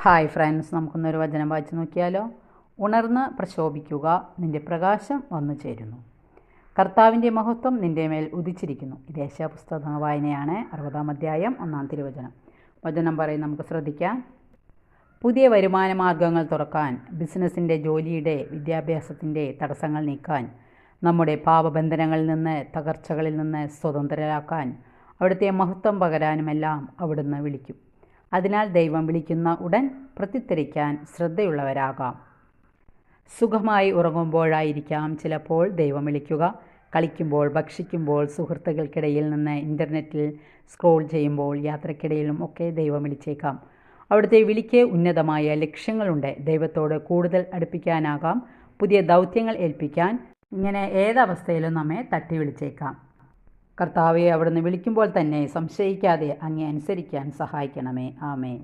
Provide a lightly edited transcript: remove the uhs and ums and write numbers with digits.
Hi friends, നമുക്കൊന്നൊരു വചനം വായിച്ച് നോക്കിയാലോ. ഉണർന്ന് പ്രശോഭിക്കുക, നിന്റെ പ്രകാശം വന്നു ചേരുന്നു. കർത്താവിൻ്റെ മഹത്വം നിന്റെ മേൽ ഉദിച്ചിരിക്കുന്നു. ഇത് യേശയ്യാ വായനയാണ്. 60-ാം അധ്യായം 1-ാം തിരുവചനം. വചനം പറയും, നമുക്ക് ശ്രദ്ധിക്കാം. പുതിയ വരുമാന മാർഗങ്ങൾ തുറക്കാൻ, ബിസിനസ്സിൻ്റെ, ജോലിയുടെ, വിദ്യാഭ്യാസത്തിൻ്റെ തടസ്സങ്ങൾ നീക്കാൻ, നമ്മുടെ പാപബന്ധനങ്ങളിൽ നിന്ന്, തകർച്ചകളിൽ നിന്ന് സ്വതന്ത്രരാക്കാൻ, അവിടുത്തെ മഹത്വം പകരാനുമെല്ലാം അവിടുന്ന് വിളിക്കും. അതിനാൽ ദൈവം വിളിക്കുന്ന ഉടൻ പ്രത്യുത്തരിക്കാൻ ശ്രദ്ധയുള്ളവരാകാം. സുഖമായി ഉറങ്ങുമ്പോഴായിരിക്കാം ചിലപ്പോൾ ദൈവം വിളിക്കുക. കളിക്കുമ്പോൾ, ഭക്ഷിക്കുമ്പോൾ, സുഹൃത്തുക്കൾക്കിടയിൽ നിന്ന് ഇൻ്റർനെറ്റിൽ സ്ക്രോൾ ചെയ്യുമ്പോൾ, യാത്രക്കിടയിലും ഒക്കെ ദൈവം വിളിച്ചേക്കാം. അവിടുത്തെ വിളിക്ക് ഉന്നതമായ ലക്ഷ്യങ്ങളുണ്ട്. ദൈവത്തോട് കൂടുതൽ അടുപ്പിക്കാനാകാം, പുതിയ ദൗത്യങ്ങൾ ഏൽപ്പിക്കാൻ. ഇങ്ങനെ ഏതവസ്ഥയിലും നമ്മെ തട്ടി വിളിച്ചേക്കാം. കർത്താവെ, അവിടുന്ന് വിളിക്കുമ്പോൾ തന്നെ സംശയിക്കാതെ അങ്ങേ അനുസരിക്കാൻ സഹായിക്കണമേ. ആമേൻ.